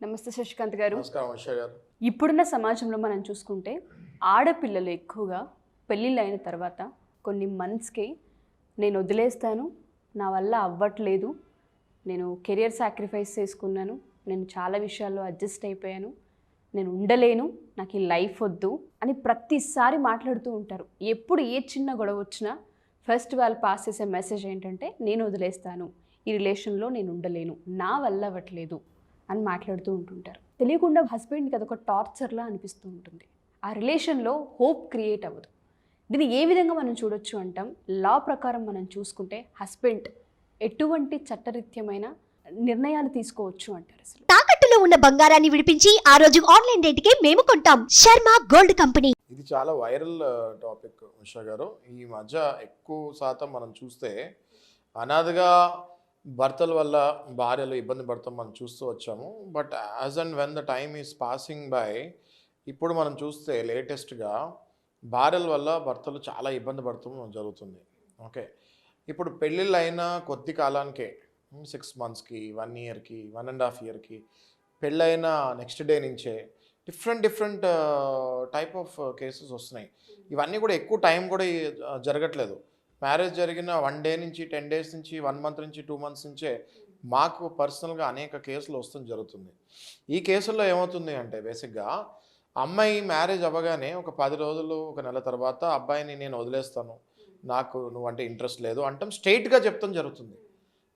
నమస్తే శశికాంత్ గారు. నమస్కారం ఉషా గారు. ఇప్పుడున్న సమాజంలో మనం చూసుకుంటే ఆడపిల్లలు ఎక్కువగా పెళ్ళిళ్ళు అయిన తర్వాత కొన్ని మంత్స్కి నేను వదిలేస్తాను, నా వల్ల అవ్వట్లేదు, నేను కెరియర్ సాక్రిఫైస్ చేసుకున్నాను, నేను చాలా విషయాల్లో అడ్జస్ట్ అయిపోయాను, నేను ఉండలేను, నాకు ఈ లైఫ్ వద్దు అని ప్రతిసారి మాట్లాడుతూ ఉంటారు. ఎప్పుడు ఏ చిన్న గొడవ వచ్చినా ఫస్ట్ వాళ్ళు పాస్ చేసే మెసేజ్ ఏంటంటే నేను వదిలేస్తాను, ఈ రిలేషన్లో నేను ఉండలేను, నా వల్ల అవ్వట్లేదు అని మాట్లాడుతూ ఉంటుంటారు. తెలియకుండా హస్బెండ్కి అదొక టార్చర్లా అనిపిస్తూ ఉంటుంది. ఆ రిలేషన్లో హోప్ క్రియేట్ అవ్వదు. దీన్ని ఏ విధంగా మనం చూడొచ్చు అంటాం? లా ప్రకారం మనం చూసుకుంటే హస్బెండ్ ఎటువంటి చట్టరీత్యమైన నిర్ణయాలు తీసుకోవచ్చు అంటారు. అసలు తాకట్టులో ఉన్న బంగారాన్ని విడిపించి ఆ రోజు ఆన్లైన్ రేటుకే మేము కొంటాం. Sharma gold company. ఇది చాలా వైరల్ టాపిక్ ఉషా గారు. ఈ మధ్య ఎక్కువ శాతం మనం చూస్తే అనాథగా భర్తల వల్ల భార్యలు ఇబ్బంది పడతాం మనం చూస్తూ వచ్చాము. But as and when the time is passing by, ఇప్పుడు మనం చూస్తే లేటెస్ట్గా భార్యల వల్ల భర్తలు చాలా ఇబ్బంది పడతాం జరుగుతుంది. ఓకే, ఇప్పుడు పెళ్ళిళ్ళు అయిన కొద్ది కాలానికే 6 monthsకి 1 yearకి 1.5 yearకి పెళ్ళైన నెక్స్ట్ డే నుంచే డిఫరెంట్ టైప్ ఆఫ్ కేసెస్ వస్తున్నాయి. ఇవన్నీ కూడా ఎక్కువ టైం కూడా జరగట్లేదు. మ్యారేజ్ జరిగిన 1 day నుంచి 10 days నుంచి 1 month నుంచి 2 months నుంచే మాకు పర్సనల్గా అనేక కేసులు వస్తుంది జరుగుతుంది. ఈ కేసుల్లో ఏమవుతుంది అంటే బేసిక్గా అమ్మాయి మ్యారేజ్ అవ్వగానే ఒక 10 రోజులు 1 నెల తర్వాత అబ్బాయిని నేను వదిలేస్తాను, నాకు నువ్వంటే ఇంట్రెస్ట్ లేదు అంటాం, స్ట్రైట్గా చెప్తాం జరుగుతుంది.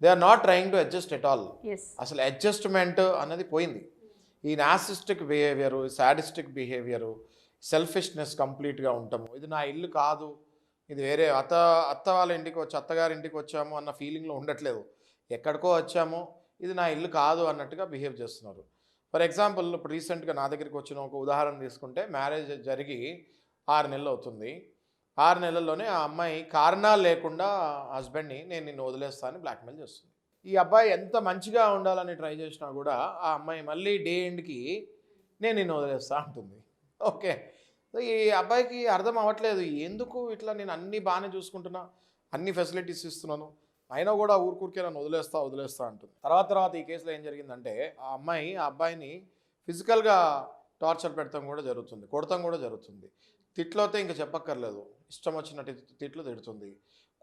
They are not trying to adjust at all. అసలు అడ్జస్ట్మెంట్ అన్నది పోయింది. ఈ narcissistic behaviour, sadistic behaviour, selfishness కంప్లీట్గా ఉంటాము. ఇది నా ఇల్లు కాదు, ఇది వేరే అత్త వాళ్ళ ఇంటికి వచ్చి అత్తగారి ఇంటికి వచ్చాము అన్న ఫీలింగ్లో ఉండట్లేదు, ఎక్కడికో వచ్చాము, ఇది నా ఇల్లు కాదు అన్నట్టుగా బిహేవ్ చేస్తున్నారు. ఫర్ ఎగ్జాంపుల్ ఇప్పుడు రీసెంట్గా నా దగ్గరికి వచ్చిన ఒక ఉదాహరణ తీసుకుంటే, మ్యారేజ్ జరిగి 6 నెలలు అవుతుంది. 6 నెలల్లోనే ఆ అమ్మాయి కారణాలు లేకుండా హస్బెండ్ని నేను నిన్ను వదిలేస్తానని బ్లాక్మెయిల్ చేస్తుంది. ఈ అబ్బాయి ఎంత మంచిగా ఉండాలని ట్రై చేసినా కూడా ఆ అమ్మాయి మళ్ళీ డే ఎండ్కి నేను నిన్ను వదిలేస్తా అంటుంది. ఓకే, ఈ అబ్బాయికి అర్థం అవ్వట్లేదు, ఎందుకు ఇట్లా నేను అన్నీ బాగానే చూసుకుంటున్నా, అన్ని ఫెసిలిటీస్ ఇస్తున్నాను, అయినా కూడా ఊరికే నన్ను వదిలేస్తా అంటుంది. తర్వాత ఈ కేసులో ఏం జరిగిందంటే ఆ అమ్మాయి ఆ అబ్బాయిని ఫిజికల్గా టార్చర్ పెడతాం కూడా జరుగుతుంది, కొడతాం కూడా జరుగుతుంది. తిట్లయితే ఇంకా చెప్పక్కర్లేదు, ఇష్టం వచ్చినట్టు తిట్లు తిడుతుంది,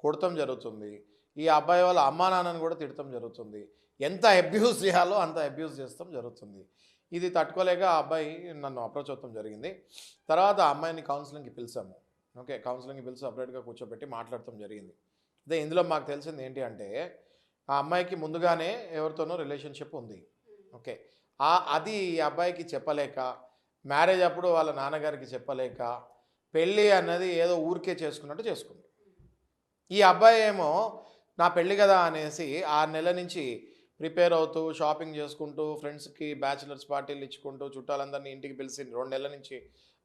కొడతాం జరుగుతుంది. ఈ అబ్బాయి వాళ్ళ అమ్మా నాన్నని కూడా తిడతాం జరుగుతుంది. ఎంత అబ్యూస్ చేయాలో అంత అబ్యూస్ చేస్తాం జరుగుతుంది. ఇది తట్టుకోలేక ఆ అబ్బాయి నన్ను అప్రోచ్ అవుతాం జరిగింది. తర్వాత ఆ అమ్మాయిని కౌన్సిలింగ్కి పిలిచాము. ఓకే, కౌన్సిలింగ్కి పిలిచి సపరేట్గా కూర్చోబెట్టి మాట్లాడటం జరిగింది. అదే ఇందులో మాకు తెలిసింది ఏంటి అంటే ఆ అమ్మాయికి ముందుగానే ఎవరితోనో రిలేషన్షిప్ ఉంది. ఓకే, అది ఈ అబ్బాయికి చెప్పలేక, మ్యారేజ్ అప్పుడు వాళ్ళ నాన్నగారికి చెప్పలేక, పెళ్ళి అన్నది ఏదో ఊరికే చేసుకున్నట్టు చేసుకుంది. ఈ అబ్బాయి ఏమో నా పెళ్ళి కదా అనేసి 6 నెలల నుంచి ప్రిపేర్ అవుతూ షాపింగ్ చేసుకుంటూ ఫ్రెండ్స్కి బ్యాచిలర్స్ పార్టీలు ఇచ్చుకుంటూ చుట్టాలందరినీ ఇంటికి పిలిచి 2 నెలల నుంచి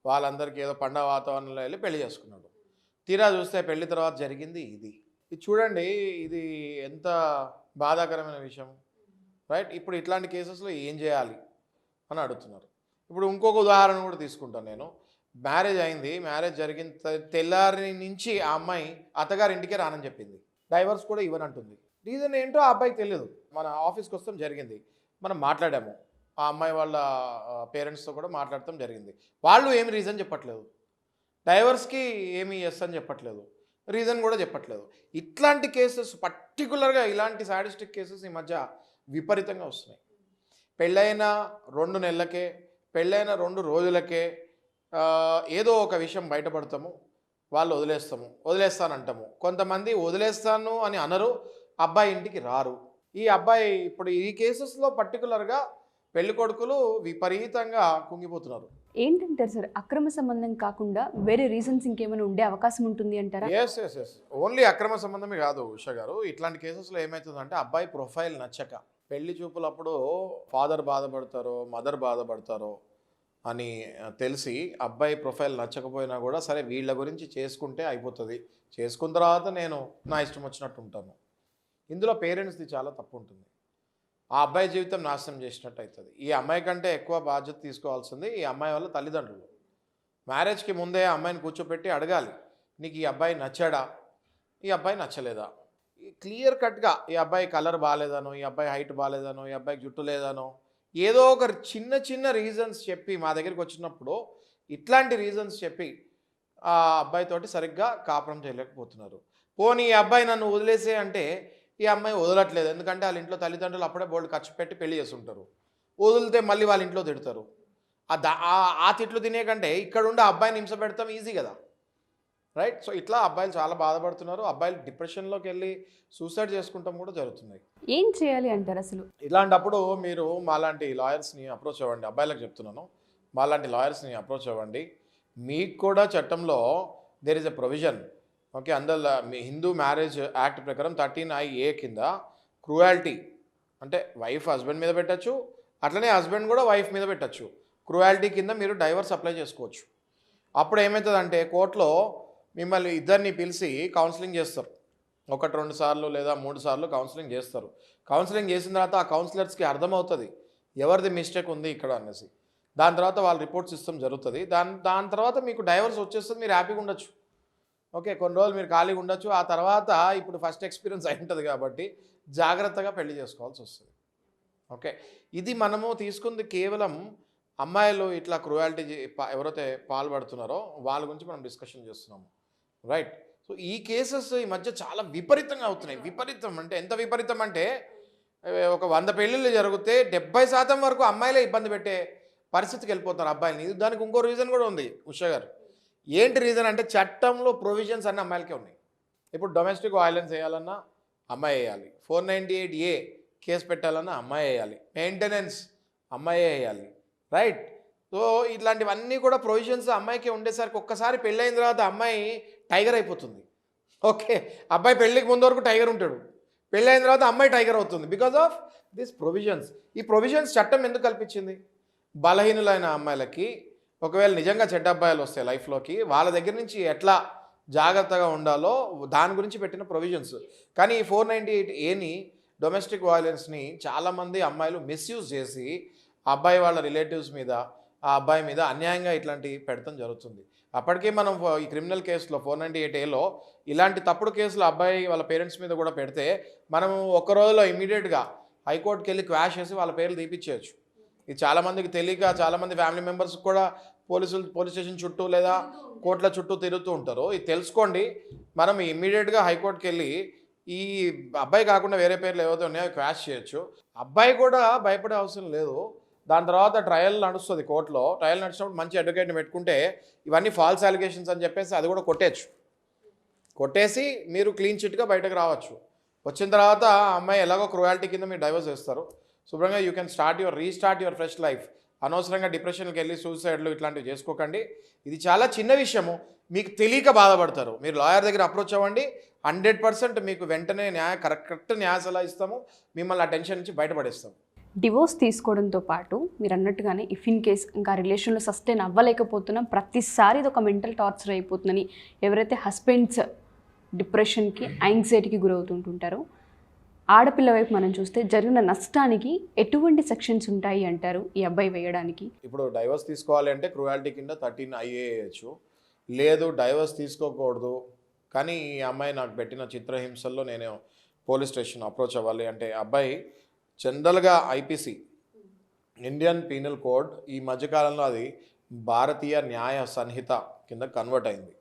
వాళ్ళందరికీ ఏదో పండగ వాతావరణంలో వెళ్ళి పెళ్లి చేసుకున్నాడు. తీరా చూస్తే పెళ్లి తర్వాత జరిగింది ఇది చూడండి. ఇది ఎంత బాధాకరమైన విషయం, రైట్? ఇప్పుడు ఇట్లాంటి కేసెస్లో ఏం చేయాలి అని అడుగుతున్నారు. ఇప్పుడు ఇంకొక ఉదాహరణ కూడా తీసుకుంటాను నేను. మ్యారేజ్ అయింది, మ్యారేజ్ జరిగిన తెల్లారి నుంచి ఆ అమ్మాయి అత్తగారి ఇంటికే రానని చెప్పింది, డైవర్స్ కూడా ఇవ్వనంటుంది. రీజన్ ఏంటో ఆ అబ్బాయికి తెలియదు. మన ఆఫీస్కి వస్తాం జరిగింది, మనం మాట్లాడాము, ఆ అమ్మాయి వాళ్ళ పేరెంట్స్తో కూడా మాట్లాడటం జరిగింది. వాళ్ళు ఏమి రీజన్ చెప్పట్లేదు, డైవర్స్కి ఏమి ఎస్ అని చెప్పట్లేదు, రీజన్ కూడా చెప్పట్లేదు. ఇట్లాంటి కేసెస్ పర్టికులర్గా ఇలాంటి సాడిస్టిక్ కేసెస్ ఈ మధ్య విపరీతంగా వస్తున్నాయి. పెళ్ళైన 2 నెలలకే, పెళ్ళైన 2 రోజులకే ఏదో ఒక విషయం బయటపడతాము, వాళ్ళు వదిలేస్తానంటాము. కొంతమంది వదిలేస్తాను అని అనరు, అబ్బాయి ఇంటికి రారు. ఈ అబ్బాయి ఇప్పుడు ఈ కేసెస్లో పర్టికులర్గా పెళ్లి కొడుకులు విపరీతంగా కుంగిపోతున్నారు. ఏంటంటారు సార్, అక్రమ సంబంధం కాకుండా వేరే రీజన్స్ ఇంకేమైనా ఉండే అవకాశం ఉంటుంది అంటారా? ఎస్ ఓన్లీ అక్రమ సంబంధమే కాదు ఉషా గారు. ఇట్లాంటి కేసెస్లో ఏమవుతుందంటే అబ్బాయి ప్రొఫైల్ నచ్చక, పెళ్లి చూపులప్పుడు ఫాదర్ బాధపడతారో మదర్ బాధపడతారో అని తెలిసి అబ్బాయి ప్రొఫైల్ నచ్చకపోయినా కూడా సరే వీళ్ళ గురించి చేసుకుంటే అయిపోతుంది, చేసుకున్న తర్వాత నేను నా ఇష్టం వచ్చినట్టు ఉంటాను. ఇందులో పేరెంట్స్ది చాలా తప్పు ఉంటుంది. ఆ అబ్బాయి జీవితం నాశనం చేసినట్టు అవుతుంది. ఈ అమ్మాయి కంటే ఎక్కువ బాధ్యత తీసుకోవాల్సింది ఈ అమ్మాయి వాళ్ళ తల్లిదండ్రులు. మ్యారేజ్కి ముందే ఆ అమ్మాయిని కూర్చోపెట్టి అడగాలి, నీకు ఈ అబ్బాయి నచ్చాడా, ఈ అబ్బాయి నచ్చలేదా. క్లియర్ కట్గా ఈ అబ్బాయి కలర్ బాగాలేదనో, ఈ అబ్బాయి హైట్ బాగాలేదనో, ఈ అబ్బాయికి జుట్టు లేదనో, ఏదో ఒక చిన్న చిన్న రీజన్స్ చెప్పి మా దగ్గరికి వచ్చినప్పుడు ఇట్లాంటి రీజన్స్ చెప్పి ఆ అబ్బాయితోటి సరిగ్గా కాపురం చేయలేకపోతున్నారు. పోనీ ఈ అబ్బాయి నన్ను వదిలేసే అంటే ఈ అమ్మాయి వదలట్లేదు. ఎందుకంటే వాళ్ళ ఇంట్లో తల్లిదండ్రులు అప్పుడే బోల్డ్ ఖర్చు పెట్టి పెళ్లి చేస్తుంటారు. వదిలితే మళ్ళీ వాళ్ళ ఇంట్లో తిడతారు. ఆ తిట్లు తినే కంటే ఇక్కడ ఉండి ఆ అబ్బాయిని హింస పెడతాం ఈజీ కదా, రైట్? సో ఇట్లా అబ్బాయిలు చాలా బాధపడుతున్నారు. అబ్బాయిలు డిప్రెషన్లోకి వెళ్ళి సూసైడ్ చేసుకుంటాం కూడా జరుగుతున్నాయి. ఏం చేయాలి అంటారు అసలు? ఇలాంటప్పుడు మీరు మాలాంటి లాయర్స్ని అప్రోచ్ అవ్వండి. అబ్బాయిలకు చెప్తున్నాను, మాలాంటి లాయర్స్ని అప్రోచ్ అవ్వండి. మీకు కూడా చట్టంలో there is a provision, okay? అందులో మీ హిందూ మ్యారేజ్ యాక్ట్ ప్రకారం 13IA కింద క్రూయాలిటీ అంటే వైఫ్ హస్బెండ్ మీద పెట్టచ్చు, అట్లనే హస్బెండ్ కూడా వైఫ్ మీద పెట్టచ్చు. క్రూయాలిటీ కింద మీరు డైవర్స్ అప్లై చేసుకోవచ్చు. అప్పుడు ఏమవుతుందంటే కోర్టులో మిమ్మల్ని ఇద్దరిని పిలిచి కౌన్సిలింగ్ చేస్తారు. 1-2 సార్లు లేదా 3 సార్లు కౌన్సిలింగ్ చేస్తారు. కౌన్సిలింగ్ చేసిన తర్వాత ఆ కౌన్సిలర్స్కి అర్థమవుతుంది ఎవరిది మిస్టేక్ ఉంది ఇక్కడ అనేసి. దాని తర్వాత వాళ్ళ రిపోర్ట్ సిస్టమ్ జరుగుతుంది. దాని తర్వాత మీకు డైవర్స్ వచ్చేస్తుంది, మీరు హ్యాపీగా ఉండొచ్చు. ఓకే, కొన్ని రోజులు మీరు ఖాళీగా ఉండొచ్చు. ఆ తర్వాత ఇప్పుడు ఫస్ట్ ఎక్స్పీరియన్స్ అయి ఉంటుంది కాబట్టి జాగ్రత్తగా పెళ్లి చేసుకోవాల్సి వస్తుంది. ఓకే, ఇది మనము తీసుకుంది కేవలం అమ్మాయిలు ఇట్లా క్రూయాలిటీ ఎవరైతే పాల్పడుతున్నారో వాళ్ళ గురించి మనం డిస్కషన్ చేస్తున్నాము, రైట్? సో ఈ కేసెస్ ఈ మధ్య చాలా విపరీతంగా అవుతున్నాయి. విపరీతం అంటే ఎంత విపరీతం అంటే ఒక 100 పెళ్ళిళ్ళు జరిగితే 70% వరకు అమ్మాయిలే ఇబ్బంది పెట్టే పరిస్థితికి వెళ్ళిపోతారు అబ్బాయిని. దానికి ఇంకో రీజన్ కూడా ఉంది ఉషా గారు. ఏంటి రీజన్ అంటే చట్టంలో ప్రొవిజన్స్ అన్నీ అమ్మాయిలకే ఉన్నాయి. ఇప్పుడు డొమెస్టిక్ వైలెన్స్ వేయాలన్నా అమ్మాయి వేయాలి, 498A కేసు పెట్టాలన్నా అమ్మాయి వేయాలి, మెయింటెనెన్స్ అమ్మాయి వేయాలి, రైట్? సో ఇట్లాంటివన్నీ కూడా ప్రొవిజన్స్ అమ్మాయికి ఉండేసరికి ఒక్కసారి పెళ్ళైన తర్వాత అమ్మాయి టైగర్ అయిపోతుంది. ఓకే, అబ్బాయి పెళ్ళికి ముందు వరకు టైగర్ ఉంటాడు, పెళ్ళైన తర్వాత అమ్మాయి టైగర్ అవుతుంది బికాజ్ ఆఫ్ దిస్ ప్రొవిజన్స్. ఈ ప్రొవిజన్స్ చట్టం ఎందుకు కల్పించింది? బలహీనులైన అమ్మాయిలకి ఒకవేళ నిజంగా చెడ్డ అబ్బాయిలు వస్తే లైఫ్లోకి వాళ్ళ దగ్గర నుంచి ఎట్లా జాగ్రత్తగా ఉండాలో దాని గురించి పెట్టిన ప్రొవిజన్స్. కానీ ఈ 498Aని డొమెస్టిక్ వైలెన్స్ని చాలామంది అమ్మాయిలు మిస్యూజ్ చేసి ఆ అబ్బాయి వాళ్ళ రిలేటివ్స్ మీద ఆ అబ్బాయి మీద అన్యాయంగా ఇట్లాంటివి పెడతాం జరుగుతుంది. అప్పటికే మనం ఈ క్రిమినల్ కేసులో 498Aలో ఇలాంటి తప్పుడు కేసులు అబ్బాయి వాళ్ళ పేరెంట్స్ మీద కూడా పెడితే మనము ఒక్క రోజులో ఇమీడియట్గా హైకోర్టుకి వెళ్ళి క్వాష్ చేసి వాళ్ళ పేర్లు తీపిచ్చేయచ్చు. ఇది చాలామందికి తెలియక చాలామంది ఫ్యామిలీ మెంబర్స్ కూడా పోలీస్ స్టేషన్ చుట్టూ లేదా కోర్టుల చుట్టూ తిరుగుతూ ఉంటారు. ఇది తెలుసుకోండి, మనం ఇమ్మీడియట్గా హైకోర్టుకి వెళ్ళి ఈ అబ్బాయి కాకుండా వేరే పేర్లు ఏవైతే ఉన్నాయో క్వాష్ చేయొచ్చు. అబ్బాయి కూడా భయపడే అవసరం లేదు. దాని తర్వాత ట్రయల్ నడుస్తుంది కోర్టులో. ట్రయల్ నడిచినప్పుడు మంచి అడ్వకేట్ని పెట్టుకుంటే ఇవన్నీ ఫాల్స్ అలిగేషన్స్ అని చెప్పేసి అది కూడా కొట్టేసి మీరు క్లీన్ చిట్గా బయటకు రావచ్చు. వచ్చిన తర్వాత ఆ అమ్మాయి ఎలాగో క్రూయాలిటీ కింద మీరు డైవర్స్ చేస్తారు. శుభ్రంగా you can restart your fresh life. అనవసరంగా డిప్రెషన్కి వెళ్ళి సూసైడ్లు ఇట్లాంటివి చేసుకోకండి. ఇది చాలా చిన్న విషయము, మీకు తెలియక బాధపడతారు. మీరు లాయర్ దగ్గర అప్రోచ్ అవ్వండి, 100% మీకు వెంటనే కరెక్ట్ న్యాయ సలహా ఇస్తాము, మిమ్మల్ని ఆ టెన్షన్ నుంచి బయటపడేస్తాం. డివోర్స్ తీసుకోవడంతో పాటు మీరు అన్నట్టుగానే ఇఫ్ ఇన్ కేస్ ఇంకా రిలేషన్లో సస్టైన్ అవ్వలేకపోతున్నాం, ప్రతిసారి ఇది ఒక మెంటల్ టార్చర్ అయిపోతుందని ఎవరైతే హస్బెండ్స్ డిప్రెషన్కి యాంగ్జైటీకి గురవుతుంటుంటారో ఆడపిల్ల వైపు మనం చూస్తే జరిగిన నష్టానికి ఎటువంటి సెక్షన్స్ ఉంటాయి అంటారు ఈ అబ్బాయి వేయడానికి? ఇప్పుడు డైవర్స్ తీసుకోవాలి అంటే క్రూయాలిటీ కింద 13IA వేయచ్చు. లేదు డైవర్స్ తీసుకోకూడదు కానీ ఈ అమ్మాయి నాకు పెట్టిన చిత్రహింసల్లో నేను పోలీస్ స్టేషన్ అప్రోచ్ అవ్వాలి అంటే అబ్బాయి జనరల్గా IPC ఇండియన్ పీనల్ కోడ్ ఈ మధ్యకాలంలో అది భారతీయ న్యాయ సంహిత కింద కన్వర్ట్ అయింది.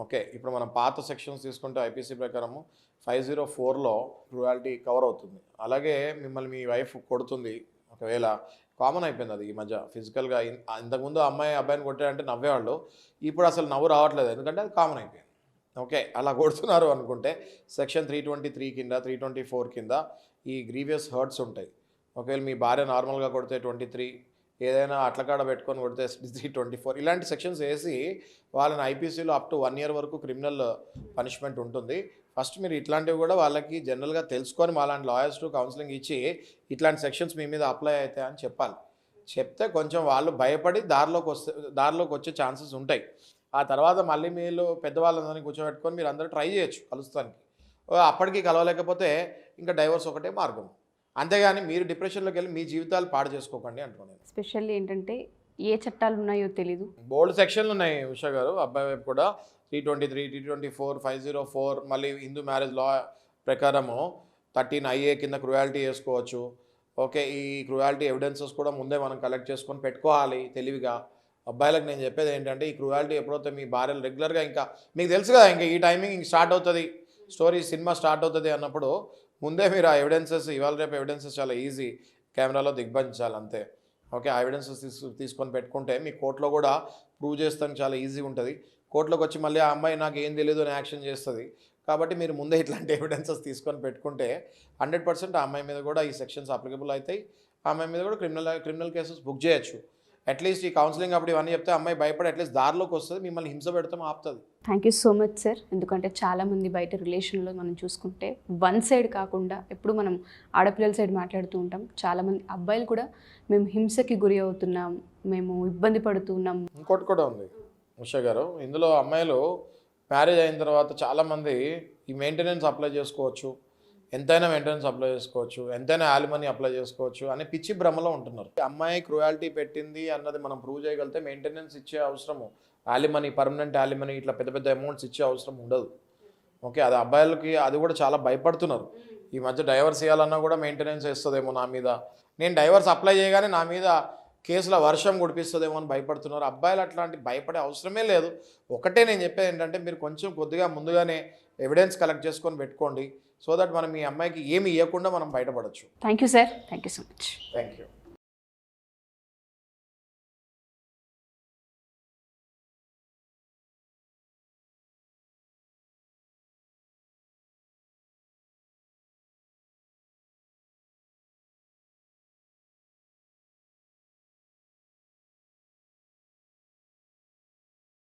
ఓకే, ఇప్పుడు మనం పాత సెక్షన్స్ తీసుకుంటే IPC ప్రకారము 504లో క్రూయాలిటీ కవర్ అవుతుంది. అలాగే మిమ్మల్ని మీ వైఫ్ కొడుతుంది ఒకవేళ, కామన్ అయిపోయింది అది ఈ మధ్య ఫిజికల్గా. ఇంతకుముందు అమ్మాయి అబ్బాయిని కొట్టాడంటే నవ్వేవాళ్ళు, ఇప్పుడు అసలు నవ్వు రావట్లేదు ఎందుకంటే అది కామన్ అయిపోయింది. ఓకే, అలా కొడుతున్నారు అనుకుంటే సెక్షన్ 323 కింద 324 కింద ఈ గ్రీవియస్ హర్ట్స్ ఉంటాయి. ఒకవేళ మీ భార్య నార్మల్గా కొడితే 23, ఏదైనా అట్లకాడ పెట్టుకొని కొడితే 324, ఇలాంటి సెక్షన్స్ వేసి వాళ్ళని IPCలో అప్ టు 1 year వరకు క్రిమినల్ పనిష్మెంట్ ఉంటుంది. ఫస్ట్ మీరు ఇట్లాంటివి కూడా వాళ్ళకి జనరల్గా తెలుసుకొని మాలాంటి లాయర్స్ కౌన్సిలింగ్ ఇచ్చి ఇట్లాంటి సెక్షన్స్ మీ మీద అప్లై అవుతాయి అని చెప్పాలి. చెప్తే కొంచెం వాళ్ళు భయపడి దారిలోకి వచ్చే ఛాన్సెస్ ఉంటాయి. ఆ తర్వాత మళ్ళీ మీరు పెద్దవాళ్ళందరినీ కూర్చోబెట్టుకొని మీరు అందరూ ట్రై చేయొచ్చు కలుస్తానికి. అప్పటికి కలవలేకపోతే ఇంకా డైవర్స్ ఒకటే మార్గం. అంతేగాని మీరు డిప్రెషన్లోకి వెళ్ళి మీ జీవితాలు పాడు చేసుకోకండి అంటున్నాను. స్పెషల్లీ ఏంటంటే ఏ చట్టాలు ఉన్నాయో తెలీదు, బోల్డ్ సెక్షన్లు ఉన్నాయి ఉషా గారు. అబ్బాయి వైపు కూడా 323, 324, 504, మళ్ళీ హిందూ మ్యారేజ్ లా ప్రకారము 13IA కింద క్రూయాలిటీ వేసుకోవచ్చు. ఓకే, ఈ క్రూయాలిటీ ఎవిడెన్సెస్ కూడా ముందే మనం కలెక్ట్ చేసుకొని పెట్టుకోవాలి తెలివిగా. అబ్బాయిలకు నేను చెప్పేది ఏంటంటే, ఈ క్రూయాలిటీ ఎప్పుడైతే మీ భార్యలు రెగ్యులర్గా, ఇంకా మీకు తెలుసు కదా, ఇంకా ఈ టైమింగ్ ఇంక స్టార్ట్ అవుతుంది, స్టోరీ సినిమా స్టార్ట్ అవుతుంది అన్నప్పుడు ముందే మీరు ఆ ఎవిడెన్సెస్, ఇవాళ రేపు ఎవిడెన్సెస్ చాలా ఈజీ, కెమెరాలో దిగ్బంధించాలి అంతే. ఓకే, ఆ ఎవిడెన్సెస్ తీసుకొని పెట్టుకుంటే మీ కోర్టులో కూడా ప్రూవ్ చేస్తానికి చాలా ఈజీ ఉంటుంది. కోర్టులోకి వచ్చి మళ్ళీ ఆ అమ్మాయి నాకు ఏం తెలియదు అని యాక్షన్ చేస్తుంది. కాబట్టి మీరు ముందే ఇట్లాంటి ఎవిడెన్సెస్ తీసుకొని పెట్టుకుంటే 100% ఆ అమ్మాయి మీద కూడా ఈ సెక్షన్స్ అప్లికబుల్ అవుతాయి. ఆ అమ్మాయి మీద కూడా క్రిమినల్ కేసెస్ బుక్ చేయొచ్చు. అట్లీస్ట్ ఈ కౌన్సిలింగ్ అప్పుడు ఇవన్నీ చెప్తే అమ్మాయి భయపడి అట్లీస్ట్ దారిలోకి వస్తుంది, మిమ్మల్ని హింస పెడతాం ఆపుతుంది. Thank you so much sir. ఎందుకంటే చాలామంది బయట రిలేషన్లో మనం చూసుకుంటే వన్ సైడ్ కాకుండా ఎప్పుడు మనం ఆడపిల్లల సైడ్ మాట్లాడుతూ ఉంటాం. చాలామంది అబ్బాయిలు కూడా మేము హింసకి గురి అవుతున్నాం, మేము ఇబ్బంది పడుతున్నాం. ఇంకోటి కూడా ఉంది ఉషా గారు, ఇందులో అమ్మాయిలు మ్యారేజ్ అయిన తర్వాత చాలామంది ఈ మెయింటెనెన్స్ అప్లై చేసుకోవచ్చు, ఎంతైనా మెయింటెనెన్స్ అప్లై చేసుకోవచ్చు, ఎంతైనా యాలిమనీ అప్లై చేసుకోవచ్చు అనే పిచ్చి భ్రమలో ఉంటున్నారు. అమ్మాయి క్రూయాలిటీ పెట్టింది అన్నది మనం ప్రూవ్ చేయగలిగితే మెయింటెనెన్స్ ఇచ్చే అవసరము, యాలిమనీ, పర్మనెంట్ యాలిమనీ, ఇట్లా పెద్ద పెద్ద అమౌంట్స్ ఇచ్చే అవసరం ఉండదు. ఓకే, అది అబ్బాయిలకి అది కూడా చాలా భయపడుతున్నారు. ఈ మధ్య డైవర్స్ ఇవ్వాలన్నా కూడా మెయింటెనెన్స్ వేస్తుందేమో నా మీద, నేను డైవర్స్ అప్లై చేయగానే నా మీద కేసుల వర్షం కుడిపిస్తుందేమో అని భయపడుతున్నారు. అబ్బాయిలు అట్లాంటి భయపడే అవసరమే లేదు. ఒకటే నేను చెప్పేది ఏంటంటే, మీరు కొంచెం కొద్దిగా ముందుగానే ఎవిడెన్స్ కలెక్ట్ చేసుకొని పెట్టుకోండి, సో దట్ మనం మీ అమ్మాయికి ఏమి ఇవ్వకుండా మనం బయటపడవచ్చు. Thank you sir. Thank you so much. Thank you.